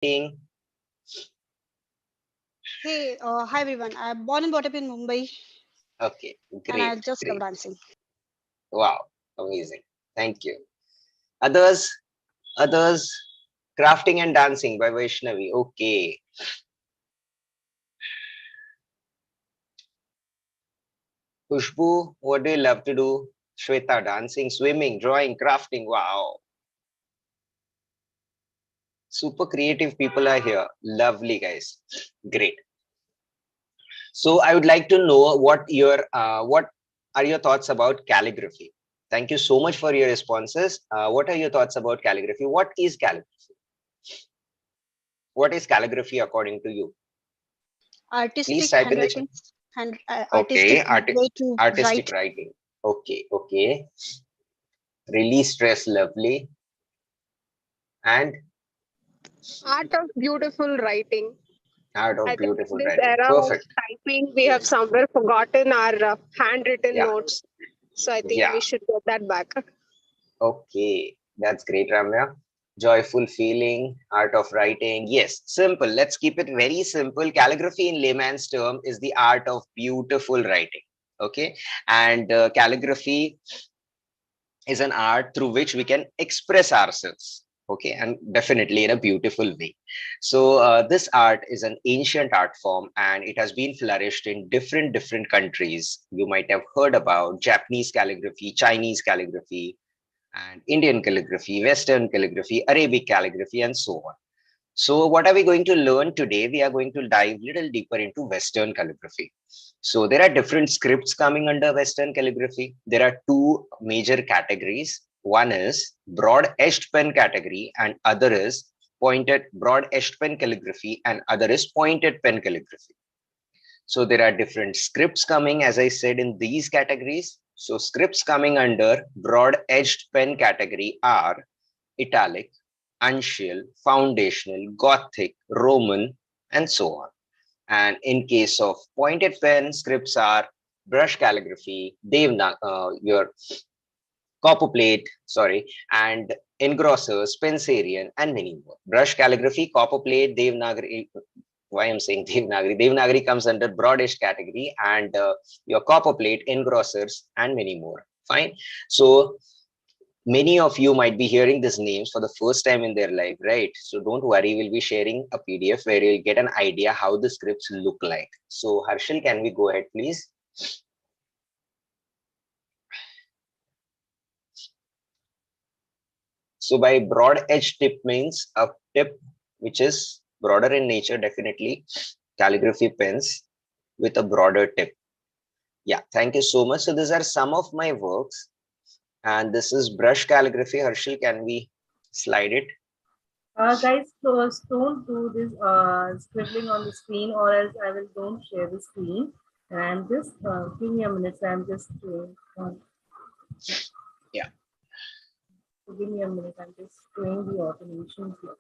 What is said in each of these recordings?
Hey, Hi everyone. I'm born and brought up in Mumbai, okay, and I great, just love great. dancing. Wow, amazing. Thank you. Others, others, crafting and dancing by Vaishnavi. Okay. Khushbu, what do you love to do? Shweta, dancing, swimming, drawing, crafting. Wow. Super creative people are here. Lovely, guys. Great. So I would like to know what are your thoughts about calligraphy? Thank you so much for your responses. What are your thoughts about calligraphy? What is calligraphy? What is calligraphy according to you? Please Artistic type in the chat. handwriting, artistic Okay, way to artistic write. writing. Okay, okay. Release stress, lovely. And Art of beautiful writing. art I of think in beautiful this writing. era of Perfect. typing, we have somewhere forgotten our handwritten Yeah, notes. So I think yeah. we should get that back. Okay, that's great, Ramya. Joyful feeling, art of writing. Yes, simple. Let's keep it very simple. Calligraphy, in layman's term, is the art of beautiful writing. Okay, and calligraphy is an art through which we can express ourselves. Okay, and definitely in a beautiful way. So this art is an ancient art form, and it has been flourished in different countries. You might have heard about Japanese calligraphy, Chinese calligraphy, and Indian calligraphy, Western calligraphy, Arabic calligraphy, and so on. So what are we going to learn today? We are going to dive a little deeper into Western calligraphy. So there are different scripts coming under Western calligraphy. There are two major categories. One is broad edged pen category and other is pointed broad edged pen calligraphy and other is pointed pen calligraphy. So there are different scripts coming, as I said, in these categories. So scripts coming under broad edged pen category are italic, uncial, foundational, Gothic, Roman, and so on. And in case of pointed pen, scripts are brush calligraphy, your copperplate, sorry, and engrossers, Spencerian, and many more. Brush calligraphy, copperplate, Devanagari. Why I'm saying Devanagari? Devanagari comes under broadish category, and your copperplate, engrossers, and many more. Fine. So many of you might be hearing these names for the first time in their life, right? So don't worry, we'll be sharing a PDF where you'll get an idea how the scripts look like. So Harshal, can we go ahead, please? So by broad edge tip means a tip which is broader in nature, definitely calligraphy pens with a broader tip. Yeah, thank you so much. So these are some of my works, and this is brush calligraphy. Harshal, can we slide it? Guys, don't do this scribbling on the screen, or else I will don't share the screen. And just give me a minute. I'm just Yeah, give me a minute. I'm just doing the automation here.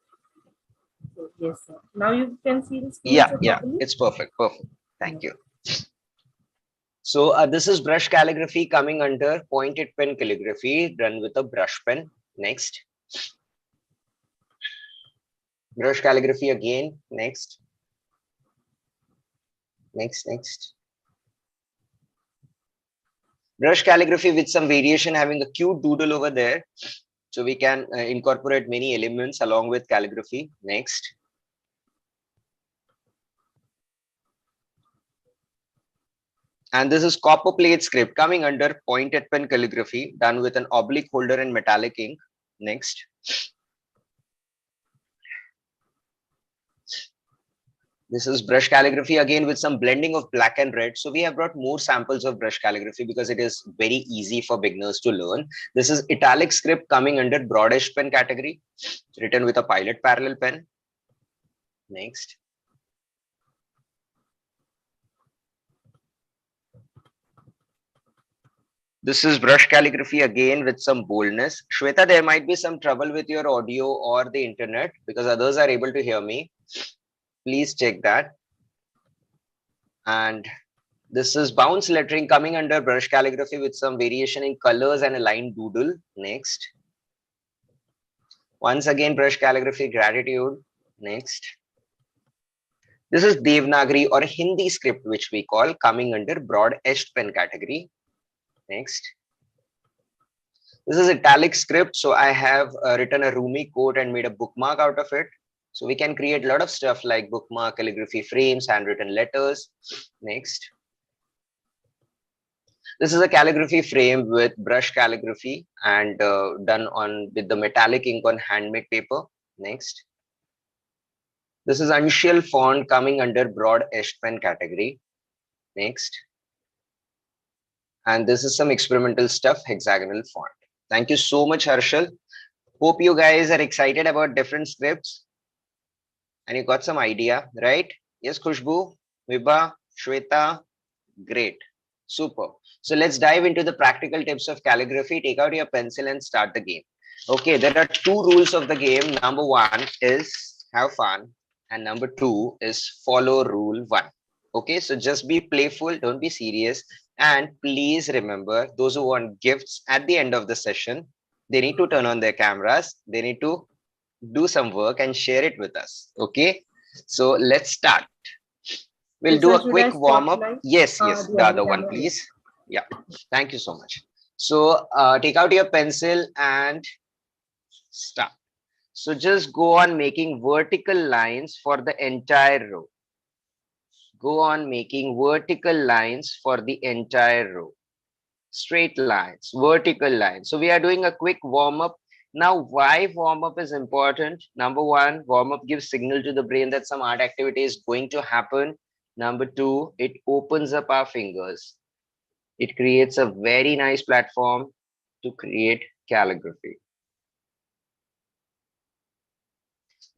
So yes, sir. Now you can see the screen, yeah, sir, yeah. properly. It's perfect, perfect. Thank Yes. you. So this is brush calligraphy coming under pointed pen calligraphy done with a brush pen. Next, brush calligraphy again. Next. Brush calligraphy with some variation, having a cute doodle over there. So we can incorporate many elements along with calligraphy. Next. And this is copper plate script coming under pointed pen calligraphy done with an oblique holder and metallic ink. Next. This is brush calligraphy again with some blending of black and red. So we have brought more samples of brush calligraphy because it is very easy for beginners to learn. This is italic script coming under broadish pen category, written with a pilot parallel pen. Next. This is brush calligraphy again with some boldness. Shweta, there might be some trouble with your audio or the internet because others are able to hear me. Please check that. And this is bounce lettering coming under brush calligraphy with some variation in colors and a line doodle. Next. Once again, brush calligraphy, gratitude. Next. This is Devanagari or Hindi script, which we call, coming under broad edged pen category. Next. This is italic script. So I have written a Rumi quote and made a bookmark out of it. So we can create a lot of stuff like bookmark, calligraphy frames, handwritten letters. Next. This is a calligraphy frame with brush calligraphy and done on with the metallic ink on handmade paper. Next. This is uncial font coming under broad edged pen category. Next. And this is some experimental stuff, hexagonal font. Thank you so much, Harshal. Hope you guys are excited about different scripts and you got some idea, right? Yes, Khushbu, Vibha, Shweta, great, super. So let's dive into the practical tips of calligraphy. Take out your pencil and start the game. Okay, there are two rules of the game. Number one is have fun, and number two is follow rule one. Okay, so just be playful, don't be serious. And please remember, those who want gifts at the end of the session, they need to turn on their cameras, they need to do some work and share it with us. Okay, so let's start. We'll Yes, do sir, a should I quick warm up. spotlight Yes, the the other other one, camera? please. Yeah, thank you so much. So take out your pencil and start. So just go on making vertical lines for the entire row. Go on making vertical lines for the entire row. Straight lines, vertical lines. So we are doing a quick warm up. Now, why warm up is important? Number one, warm up gives signal to the brain that some art activity is going to happen. Number two, it opens up our fingers. It creates a very nice platform to create calligraphy.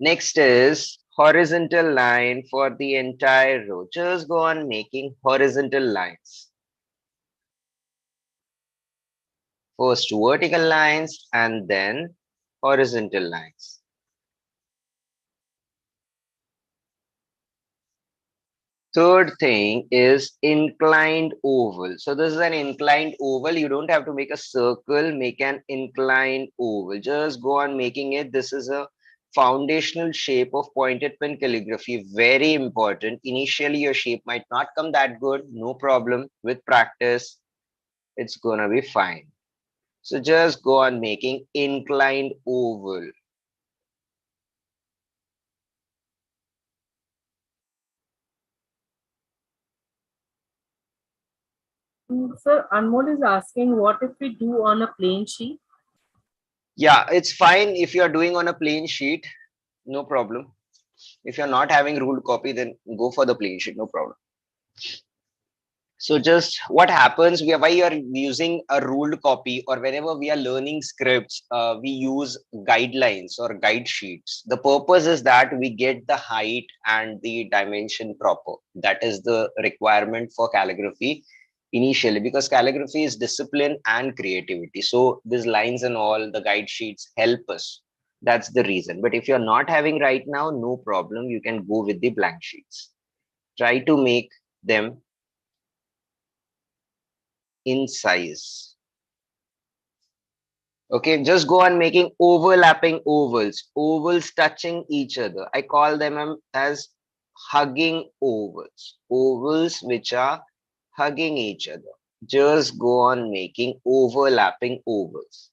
Next is horizontal line for the entire row. Just go on making horizontal lines. First vertical lines and then horizontal lines. Third thing is inclined oval. So this is an inclined oval. You don't have to make a circle, make an inclined oval. Just go on making it. This is a foundational shape of pointed pen calligraphy. Very important. Initially, your shape might not come that good. No problem. With practice, it's gonna be fine. So just go on making inclined oval. Sir, Anmol is asking, what if we do on a plain sheet? Yeah, it's fine if you're doing on a plain sheet, no problem. If you're not having ruled copy, then go for the plain sheet, no problem. So just what happens, why you are using a ruled copy or whenever we are learning scripts, we use guidelines or guide sheets. The purpose is that we get the height and the dimension proper. That is the requirement for calligraphy initially, because calligraphy is discipline and creativity. So these lines and all the guide sheets help us. That's the reason. But if you're not having right now, no problem. You can go with the blank sheets. Try to make them in size. Okay, just go on making overlapping ovals, ovals touching each other. I call them as hugging ovals, ovals which are hugging each other. Just go on making overlapping ovals.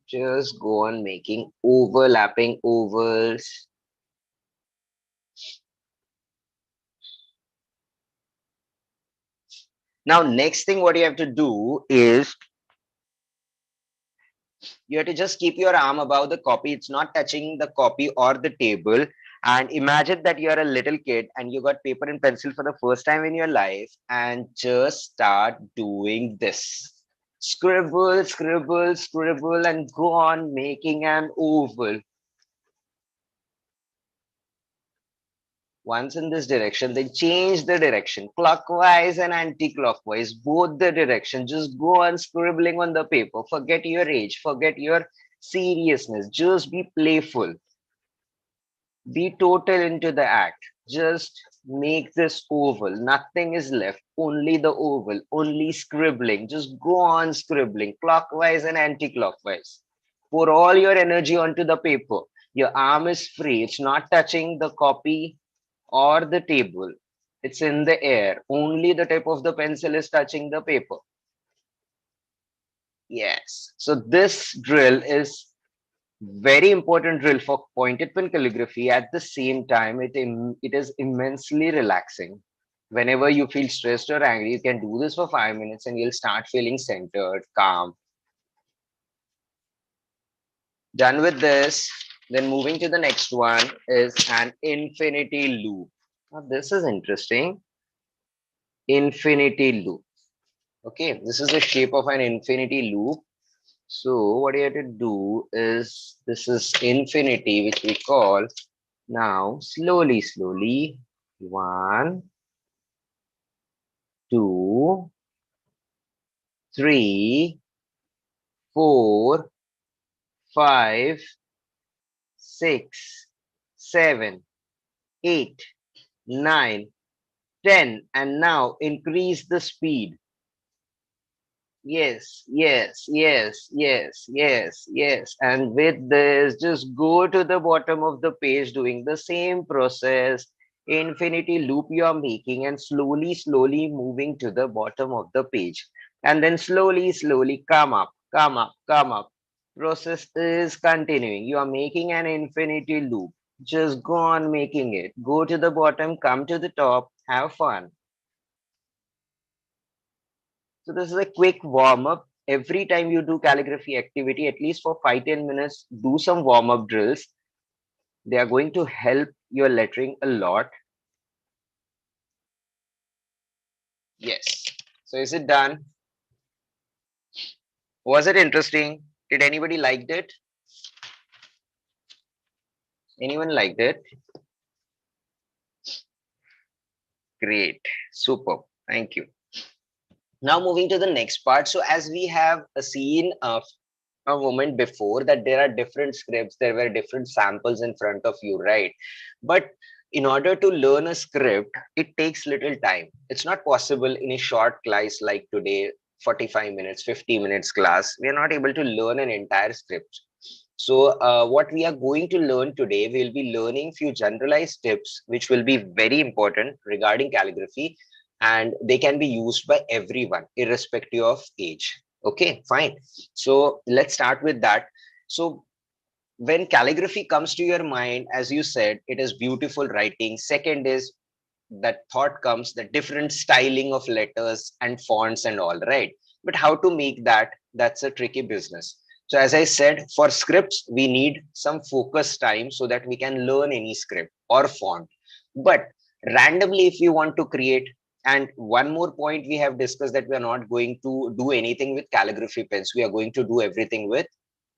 Just go on making overlapping ovals. Now, next thing what you have to do is you have to just keep your arm above the copy. It's not touching the copy or the table. And imagine that you're a little kid and you got paper and pencil for the first time in your life and just start doing this. Scribble, scribble, scribble, and go on making an oval. Once in this direction, then change the direction, clockwise and anti-clockwise, both the direction. Just go on scribbling on the paper. Forget your age, forget your seriousness. Just be playful. Be total into the act. Just make this oval. Nothing is left. Only the oval. Only scribbling. Just go on scribbling clockwise and anti-clockwise. Pour all your energy onto the paper. Your arm is free. It's not touching the copy or the table. It's in the air. Only the tip of the pencil is touching the paper. Yes. So this drill is very important drill for pointed pen calligraphy. At the same time, it is immensely relaxing. Whenever you feel stressed or angry, you can do this for 5 minutes and you'll start feeling centered, calm. Done with this, then moving to the next one is an infinity loop. Now this is interesting. Infinity loop. Okay, this is the shape of an infinity loop. So what you have to do is, this is infinity, which we call. Now, slowly, slowly, 1, 2, 3, 4, 5, 6, 7, 8, 9, 10, and now increase the speed. Yes, yes, yes, yes, yes, yes. And with this, just go to the bottom of the page doing the same process, infinity loop you are making, and slowly, slowly moving to the bottom of the page. And then slowly, slowly come up, come up, come up. Process is continuing. You are making an infinity loop. Just go on making it. Go to the bottom, come to the top, have fun. So this is a quick warm up. Every time you do calligraphy activity, at least for 5-10 minutes, do some warm up drills. They are going to help your lettering a lot. Yes. So is it done? Was it interesting? Did anybody liked it? Anyone liked it? Great. Super. Thank you. Now moving to the next part. So as we have seen a moment before, that there are different scripts, there were different samples in front of you, right? But in order to learn a script, it takes little time. It's not possible in a short class like today, 45 minutes, 50 minutes class. We are not able to learn an entire script. So what we are going to learn today, we'll be learning few generalized tips, which will be very important regarding calligraphy, and they can be used by everyone, irrespective of age. Okay, fine. So let's start with that. So when calligraphy comes to your mind, as you said, it is beautiful writing. Second is that thought comes the different styling of letters and fonts and all, right? But how to make that, that's a tricky business. So as I said, for scripts, we need some focus time so that we can learn any script or font. But randomly, if you want to create, and one more point we have discussed, that we are not going to do anything with calligraphy pens. We are going to do everything with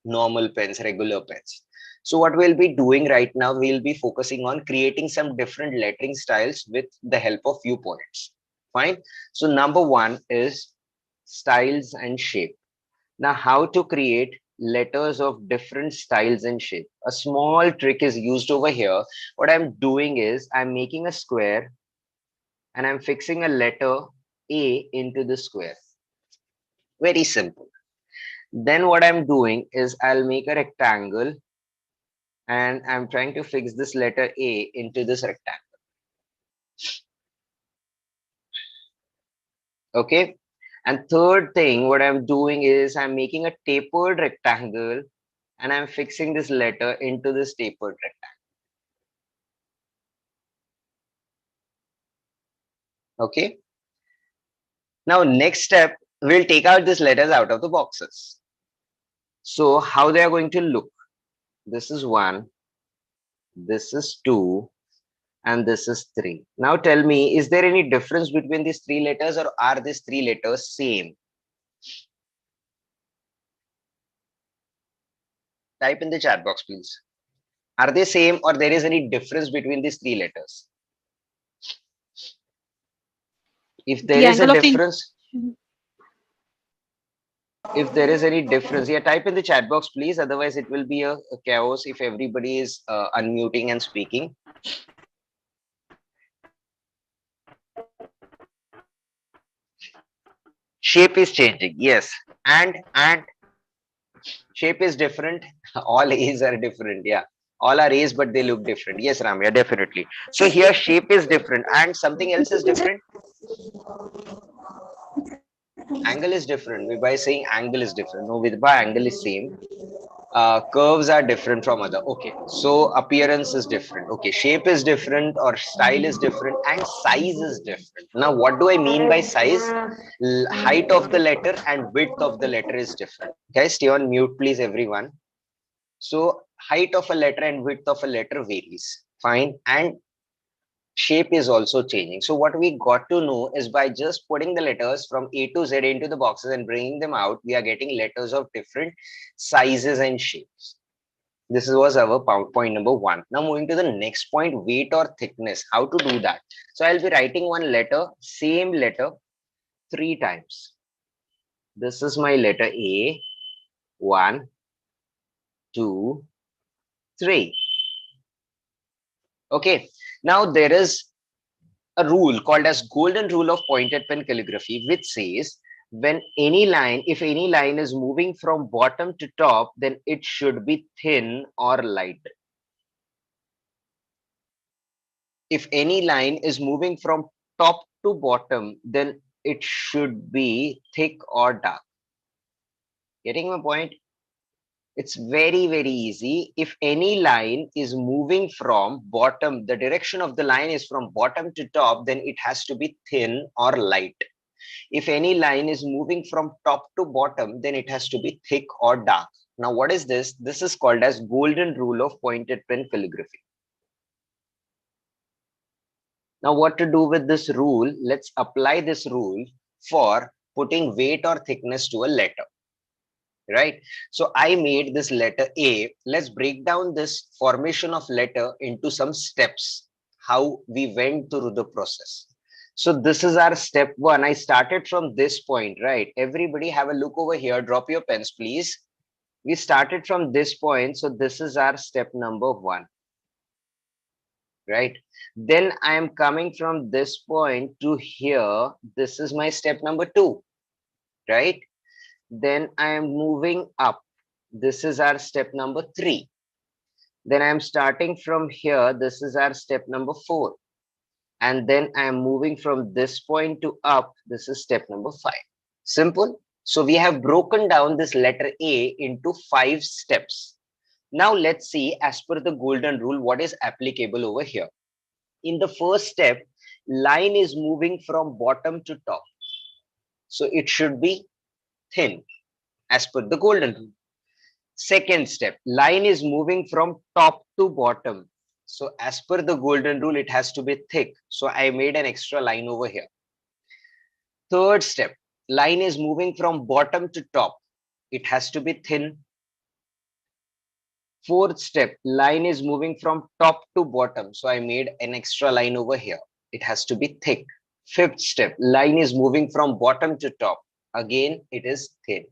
normal pens, regular pens. So what we'll be doing right now, we'll be focusing on creating some different lettering styles with the help of few points. Fine. So number one is styles and shape. Now, how to create letters of different styles and shape. A small trick is used over here. What I'm doing is I'm making a square and I'm fixing a letter A into the square. Very simple. Then what I'm doing is I'll make a rectangle and I'm trying to fix this letter A into this rectangle. Okay. And third thing, what I'm doing is I'm making a tapered rectangle and I'm fixing this letter into this tapered rectangle. Okay. Now, next step, we'll take out these letters out of the boxes. So how they are going to look. This is 1, this is 2, and this is 3. Now tell me, is there any difference between these 3 letters, or are these 3 letters same? Type in the chat box, please. Are they same, or there is any difference between these 3 letters? If there The is a angle of the difference, if there is any difference, yeah, type in the chat box, please. Otherwise, it will be a chaos if everybody is unmuting and speaking. Shape is changing. Yes. And shape is different. All A's are different. Yeah. All are A's, but they look different. Yes, Ramya, definitely. So here shape is different and something else is different. Angle is different. We by saying angle is different. No, with by angle is same. Curves are different from other. Okay, so appearance is different. Okay, shape is different or style is different and size is different. Now, what do I mean by size? Height of the letter and width of the letter is different. Guys, stay on mute, please, everyone. So height of a letter and width of a letter varies. Fine. And shape is also changing. So what we got to know is by just putting the letters from A to Z into the boxes and bringing them out, we are getting letters of different sizes and shapes. This was our point number one. Now moving to the next point, weight or thickness. How to do that? So I'll be writing one letter, same letter, 3 times. This is my letter A, 1, 2, 3. Okay. Now there is a rule called as golden rule of pointed pen calligraphy, which says when any line, if any line is moving from bottom to top, then it should be thin or light. If any line is moving from top to bottom, then it should be thick or dark. Getting my point? It's very, very easy. If any line is moving from bottom, the direction of the line is from bottom to top, then it has to be thin or light. If any line is moving from top to bottom, then it has to be thick or dark. Now, what is this? This is called as golden rule of pointed pen calligraphy. Now, what to do with this rule? Let's apply this rule for putting weight or thickness to a letter. Right? So I made this letter A. Let's break down this formation of letter into some steps, how we went through the process. So this is our step one. I started from this point, right? Everybody have a look over here. Drop your pens, please. We started from this point. So this is our step number one. Right? Then I am coming from this point to here. This is my step number two. Right? Then I am moving up. This is our step number 3. Then I am starting from here. This is our step number 4. And then I am moving from this point to up. This is step number 5. Simple. So we have broken down this letter A into 5 steps. Now let's see, as per the golden rule, what is applicable over here. In the first step, line is moving from bottom to top. So it should be thin as per the golden rule. Second step, line is moving from top to bottom. So as per the golden rule, it has to be thick. So I made an extra line over here. Third step, line is moving from bottom to top. It has to be thin. Fourth step, line is moving from top to bottom. So I made an extra line over here. It has to be thick. Fifth step, line is moving from bottom to top. Again, it is thin.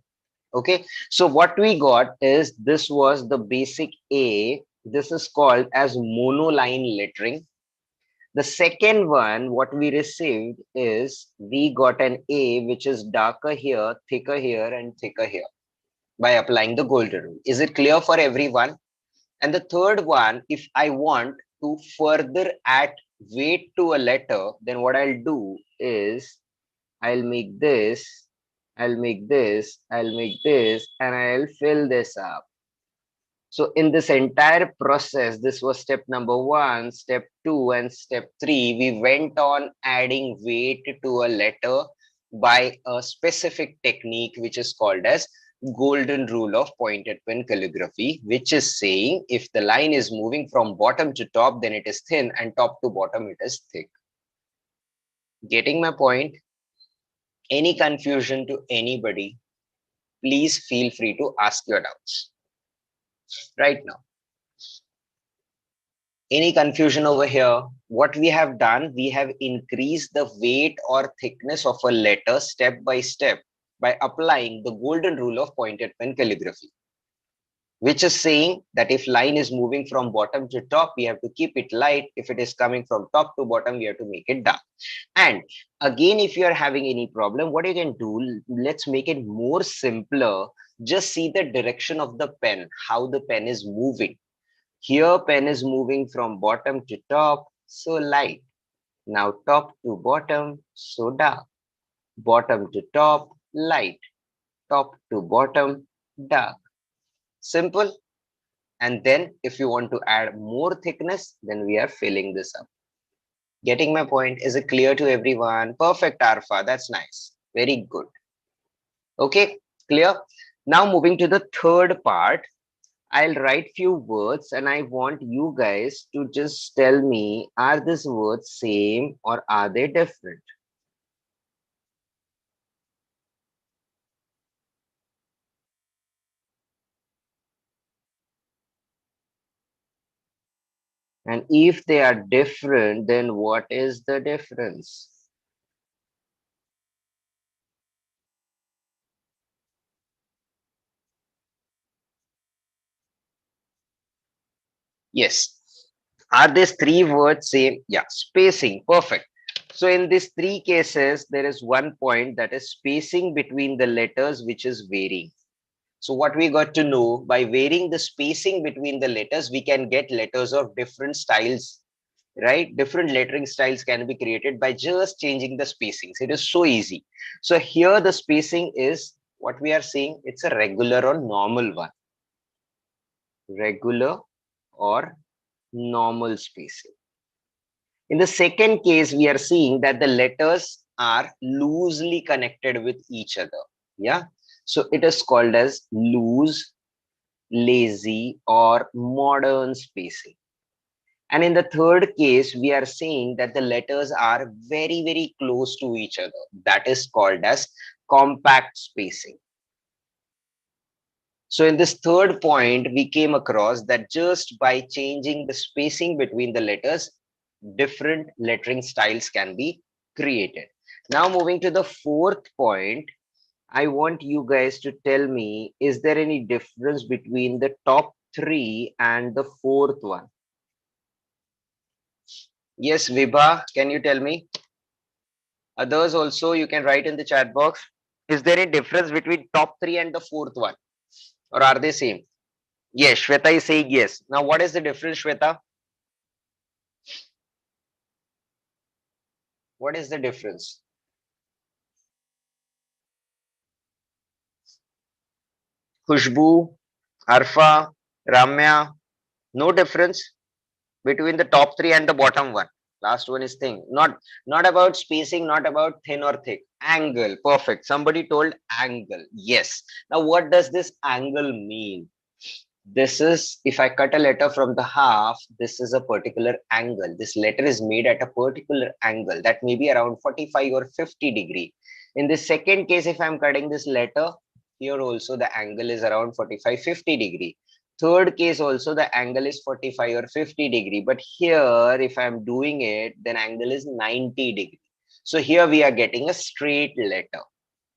Okay, so what we got is this was the basic A. This is called as monoline lettering. The second one, what we received is we got an A which is darker here, thicker here, and thicker here by applying the golden rule. Is it clear for everyone? And the third one, if I want to further add weight to a letter, then what I'll do is I'll make this, I'll make this, I'll make this, and I'll fill this up. So in this entire process, this was step number 1, step 2, and step 3. We went on adding weight to a letter by a specific technique, which is called as golden rule of pointed pen calligraphy, which is saying if the line is moving from bottom to top, then it is thin, and top to bottom, it is thick. Getting my point? Any confusion to anybody, please feel free to ask your doubts right now. Any confusion over here? What we have done, we have increased the weight or thickness of a letter step by step by applying the golden rule of pointed pen calligraphy. which is saying that if line is moving from bottom to top, we have to keep it light. If it is coming from top to bottom, we have to make it dark. And again, if you are having any problem, what you can do, let's make it more simpler. Just see the direction of the pen, how the pen is moving. Here, pen is moving from bottom to top, so light. Now top to bottom, so dark. Bottom to top, light. Top to bottom, dark. Simple. And then if you want to add more thickness, then we are filling this up. Getting my point? Is it clear to everyone? Perfect, Arfa. That's nice. Very good. Okay, clear. Now moving to the third part, I'll write few words and I want you guys to just tell me, are these words same or are they different? And if they are different, then what is the difference? Yes. Are these three words same? Yeah, spacing. Perfect. So in these three cases, there is one point, that is spacing between the letters, which is varying. So what we got to know, by varying the spacing between the letters, we can get letters of different styles, right? Different lettering styles can be created by just changing the spacings. It is so easy. So here the spacing is what we are seeing. It's a regular or normal one. Regular or normal spacing. In the second case, we are seeing that the letters are loosely connected with each other. Yeah. So it is called as loose, lazy, or modern spacing. And in the third case, we are seeing that the letters are very, very close to each other. That is called as compact spacing. So in this third point, we came across that just by changing the spacing between the letters, different lettering styles can be created. Now moving to the fourth point, I want you guys to tell me, is there any difference between the top three and the fourth one? Yes, Vibha, can you tell me? Others also, you can write in the chat box. Is there a difference between top three and the fourth one? Or are they same? Yes, Shweta is saying yes. Now, what is the difference, Shweta? What is the difference? Khushbu, Arfa, Ramya, no difference between the top three and the bottom one. Last one is thing. Not about spacing, not about thin or thick. Angle, perfect. Somebody told angle. Yes. Now, what does this angle mean? This is, if I cut a letter from the half, this is a particular angle. This letter is made at a particular angle that may be around 45 or 50 degree. In the second case, if I'm cutting this letter, here also the angle is around 45, 50 degree. Third case also the angle is 45 or 50 degree. But here, if I'm doing it, then angle is 90 degree. So here we are getting a straight letter.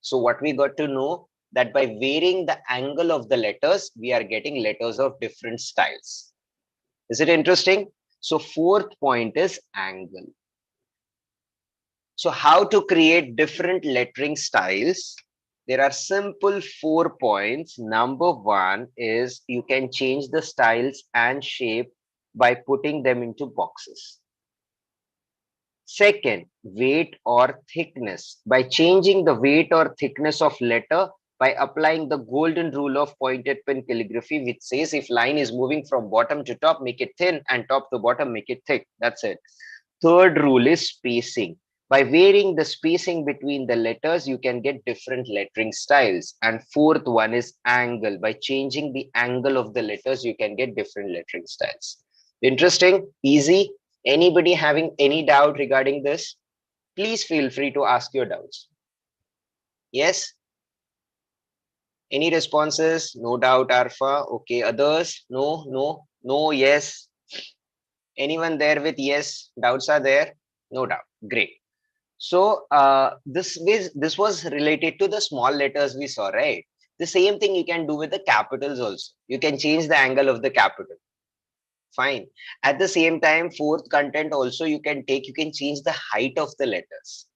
So what we got to know, that by varying the angle of the letters, we are getting letters of different styles. Is it interesting? So fourth point is angle. So how to create different lettering styles? There are simple 4 points. Number one is you can change the styles and shape by putting them into boxes. Second, weight or thickness. By changing the weight or thickness of letter, by applying the golden rule of pointed pen calligraphy, which says if line is moving from bottom to top, make it thin, and top to bottom, make it thick. That's it. Third rule is spacing. By varying the spacing between the letters, you can get different lettering styles. And fourth one is angle. By changing the angle of the letters, you can get different lettering styles. Interesting, easy. Anybody having any doubt regarding this? Please feel free to ask your doubts. Yes? Any responses? No doubt, Arfa. Okay, others? No, no, no, yes. Anyone there with yes? Doubts are there? No doubt. Great. So this was related to the small letters we saw, right? The same thing you can do with the capitals also. You can change the angle of the capital. Fine. At the same time, fourth content also you can take, you can change the height of the letters.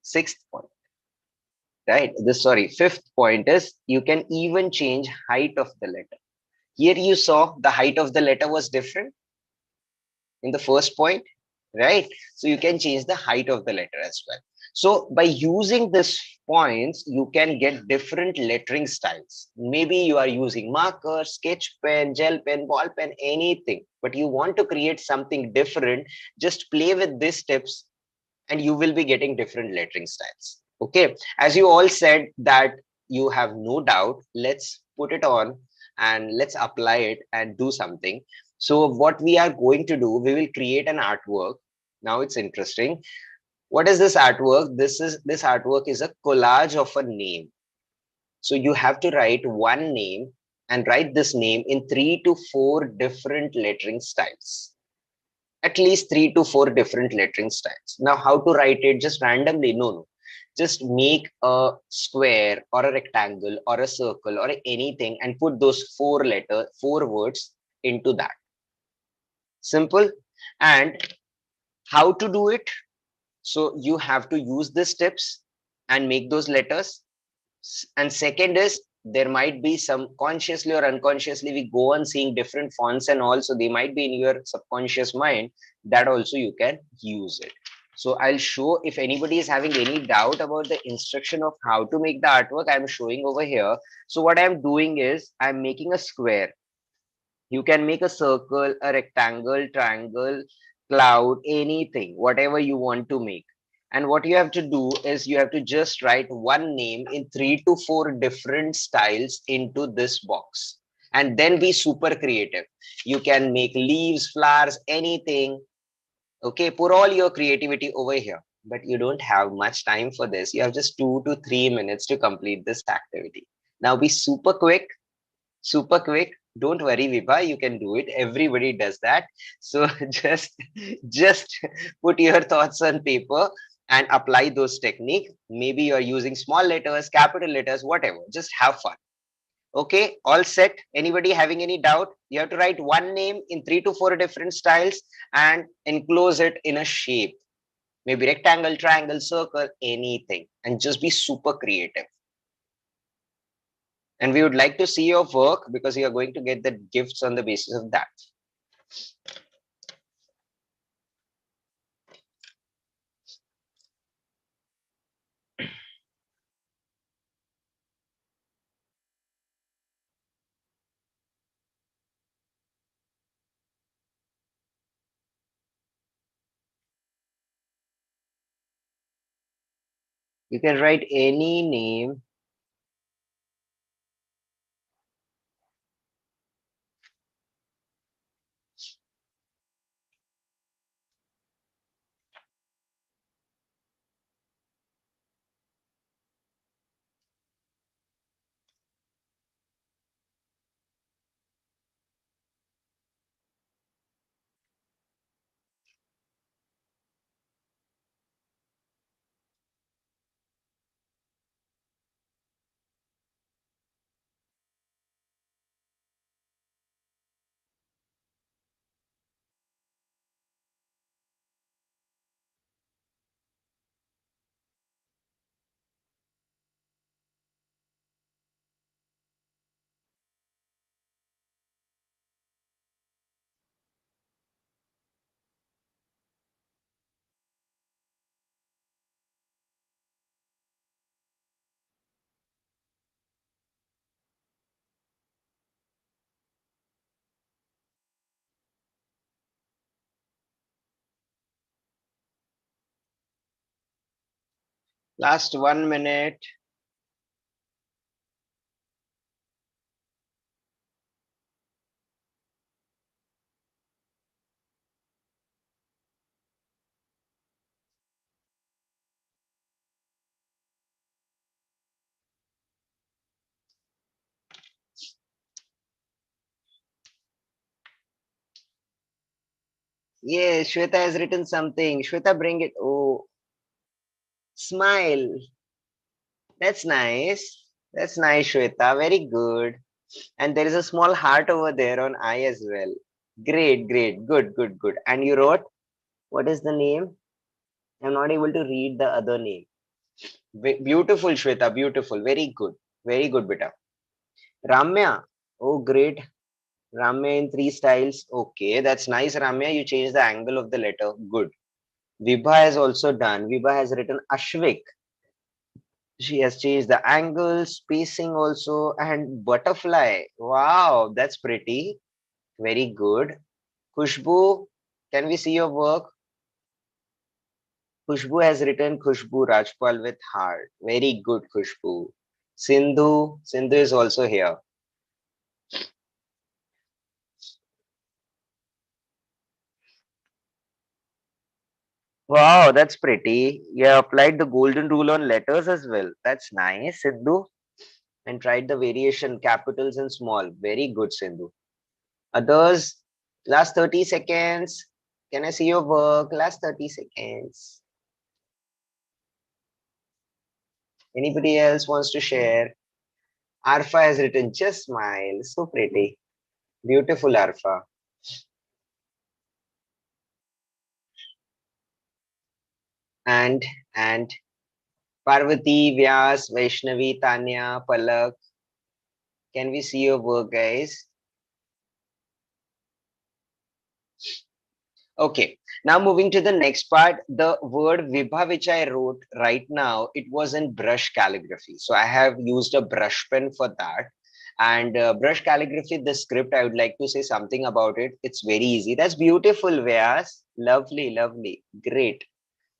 Sixth point, right? Fifth point is you can even change height of the letter. Here you saw the height of the letter was different in the first point, right? So you can change the height of the letter as well. So by using these points, you can get different lettering styles. Maybe you are using marker, sketch pen, gel pen, ball pen, anything, but you want to create something different, just play with these tips and you will be getting different lettering styles. Okay, as you all said that you have no doubt, let's put it on and let's apply it and do something. So what we are going to do, we will create an artwork. Now it's interesting. What is this artwork? This artwork is a collage of a name. So you have to write one name and write this name in 3 to 4 different lettering styles. At least 3 to 4 different lettering styles. Now, how to write it just randomly? No. Just make a square or a rectangle or a circle or anything and put those 4 words into that. Simple. And how to do it? So you have to use these tips and make those letters. And second is there might be some consciously or unconsciously we go on seeing different fonts and also they might be in your subconscious mind, that also you can use it. So I'll show if anybody is having any doubt about the instruction of how to make the artwork, I'm showing over here. So what I'm doing is I'm making a square. You can make a circle, a rectangle, triangle, cloud, anything, whatever you want to make. And what you have to do is you have to just write one name in 3 to 4 different styles into this box and then be super creative. You can make leaves, flowers, anything. Okay, put all your creativity over here, but you don't have much time for this. You have just 2 to 3 minutes to complete this activity. Now be super quick, super quick. Don't worry, Vibha, you can do it. Everybody does that. So just put your thoughts on paper and apply those technique. Maybe you're using small letters, capital letters, whatever. Just have fun. Okay, all set. Anybody having any doubt? You have to write one name in 3 to 4 different styles and enclose it in a shape. Maybe rectangle, triangle, circle, anything. And just be super creative. And we would like to see your work because you are going to get the gifts on the basis of that. You can write any name. Last 1 minute. Yeah, Shweta has written something. Shweta, bring it. Oh, smile. That's nice. That's nice, Shweta. Very good. And there is a small heart over there on I as well. Great, great. Good, good, good. And you wrote, what is the name? I'm not able to read the other name. Beautiful, Shweta. Beautiful. Very good. Very good, beta. Ramya. Oh, great. Ramya in three styles. Okay, that's nice, Ramya. You changed the angle of the letter. Good. Vibha has also done. Vibha has written Ashvik. She has changed the angle, spacing also, and butterfly. Wow, that's pretty. Very good. Khushbu, can we see your work? Khushbu has written Khushbu Rajpal with heart. Very good, Khushbu. Sindhu is also here. Wow, that's pretty. You have applied the golden rule on letters as well. That's nice, Sindhu. And tried the variation, capitals and small. Very good, Sindhu. Others, last 30 seconds. Can I see your work? Last 30 seconds. Anybody else wants to share? Arfa has written, just smile. So pretty. Beautiful, Arfa. And, and Parvati, Vyas, Vaishnavi, Tanya, Palak. Can we see your work, guys? Okay, now moving to the next part, the word Vibha, which I wrote right now, it was in brush calligraphy. So I have used a brush pen for that. And brush calligraphy, the script, I would like to say something about it. It's very easy. That's beautiful, Vyas. Lovely, lovely. Great.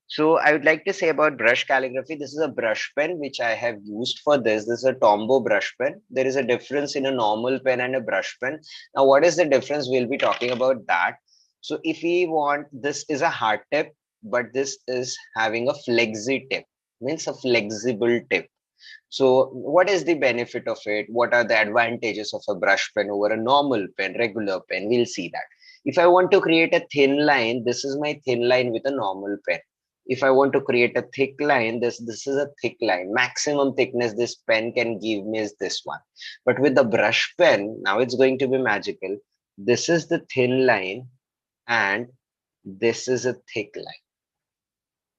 So I would like to say about brush calligraphy. This is a brush pen which I have used for this. This is a Tombow brush pen. There is a difference in a normal pen and a brush pen. Now, what is the difference? We'll be talking about that. So if we want, this is a hard tip, but this is having a flexi tip, means a flexible tip. So what is the benefit of it? What are the advantages of a brush pen over a normal pen, regular pen? We'll see that. If I want to create a thin line, this is my thin line with a normal pen. If I want to create a thick line, this is a thick line. Maximum thickness this pen can give me is this one. But with the brush pen, now it's going to be magical. This is the thin line and this is a thick line.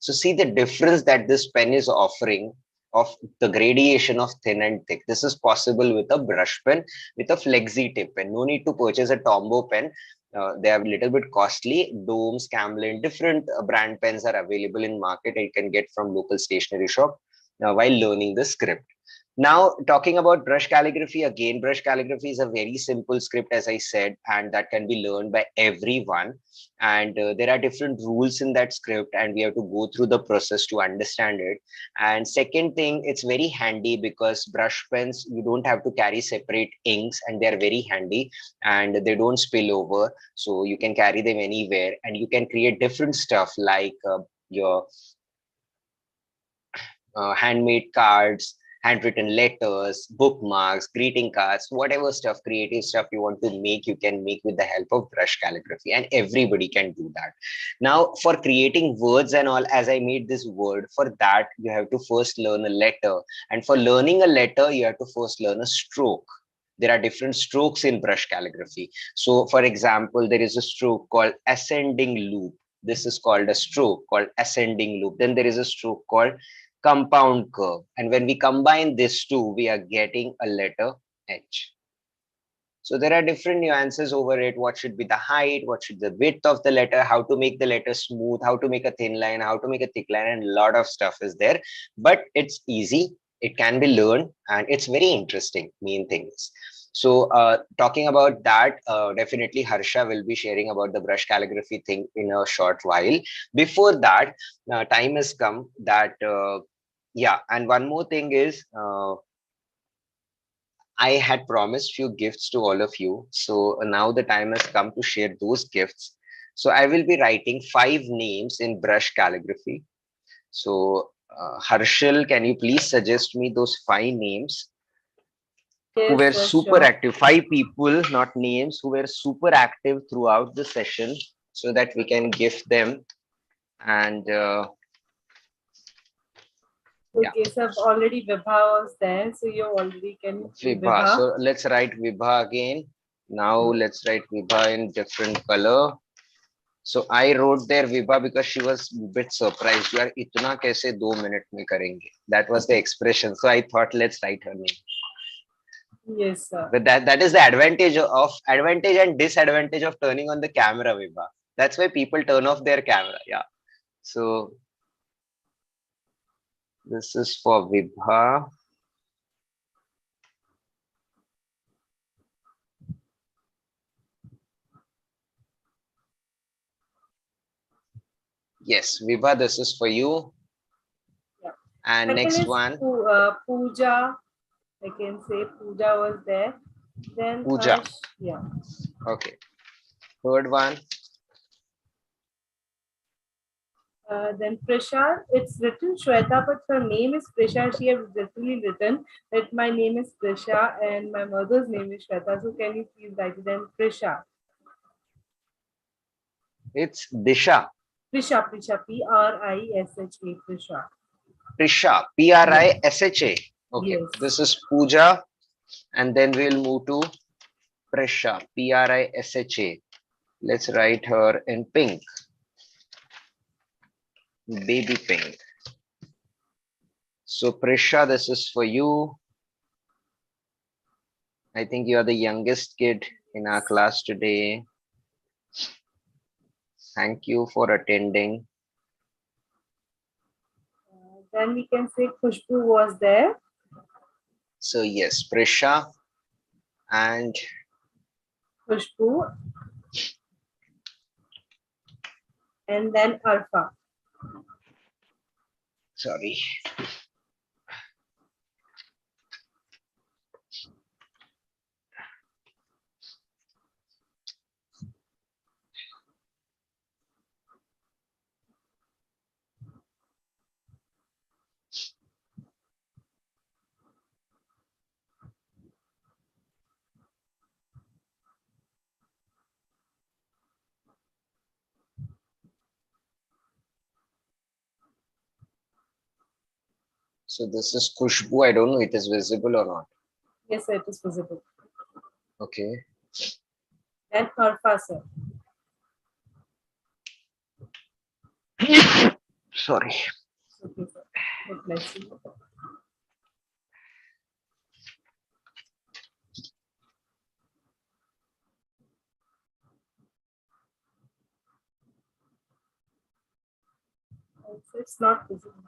So see the difference that this pen is offering of the gradation of thin and thick. This is possible with a brush pen with a flexi tip pen. No need to purchase a Tombow pen. They are a little bit costly. Domes, Camlin, different brand pens are available in market. You can get from local stationery shop while learning the script. Now, talking about brush calligraphy, again, brush calligraphy is a very simple script, as I said, and that can be learned by everyone. And there are different rules in that script, and we have to go through the process to understand it. And second thing, it's very handy because brush pens, you don't have to carry separate inks, and they're very handy and they don't spill over. So you can carry them anywhere, and you can create different stuff like your handmade cards, handwritten letters, bookmarks, greeting cards, whatever stuff, creative stuff you want to make, you can make with the help of brush calligraphy, and everybody can do that. Now, for creating words and all, as I made this word, for that, you have to first learn a letter. And for learning a letter, you have to first learn a stroke. There are different strokes in brush calligraphy. So, for example, there is a stroke called ascending loop. This is called a stroke called ascending loop. Then there is a stroke called compound curve. And when we combine these two, we are getting a letter H. So there are different nuances over it. What should be the height? What should the width of the letter? How to make the letter smooth? How to make a thin line? How to make a thick line? And a lot of stuff is there. But it's easy. It can be learned. And it's very interesting. Main thing is. So talking about that, definitely Harsha will be sharing about the brush calligraphy thing in a short while. Before that, time has come that yeah, and one more thing is I had promised few gifts to all of you. So now the time has come to share those gifts. So I will be writing 5 names in brush calligraphy. So Harshal, can you please suggest me those 5 names who Yes, were sir, super sure. active? 5 people, not names, who were super active throughout the session so that we can gift them. And Okay, so already Vibha was there, so you already can see Vibha. Vibha. So let's write Vibha again. Now let's write Vibha in different color. So I wrote there Vibha because she was a bit surprised. यार इतना कैसे 2 minute में करेंगे? That was the expression. So I thought let's write her name. Yes, sir. But that is the advantage and disadvantage of turning on the camera, Vibha. That's why people turn off their camera. Yeah. So this is for Vibha. Yes, Vibha, this is for you. Yeah. And Second next is one, Pooja. I can say Pooja was there. Then Pooja. yeah. Okay. Third one, Then Prisha, it's written Shweta, but her name is Prisha. She has literally written that my name is Prisha and my mother's name is Shweta. So can you please write it then Prisha? it's Disha. Prisha, Prisha, Prisha. Prisha, Prisha. Okay, Yes. this is Pooja. And then we'll move to Prisha, Prisha. Let's write her in pink, baby pink. So Prisha, this is for you. I think you are the youngest kid in our class today. Thank you for attending. Then we can say Khushbu was there. So yes, Prisha and Khushbu. And then Arfa. sorry. So this is Khushbu. I don't know it is visible or not. Yes, sir, it is visible. Okay. And Arfa, sir. Sorry. Okay, sir. God bless you. It's not visible.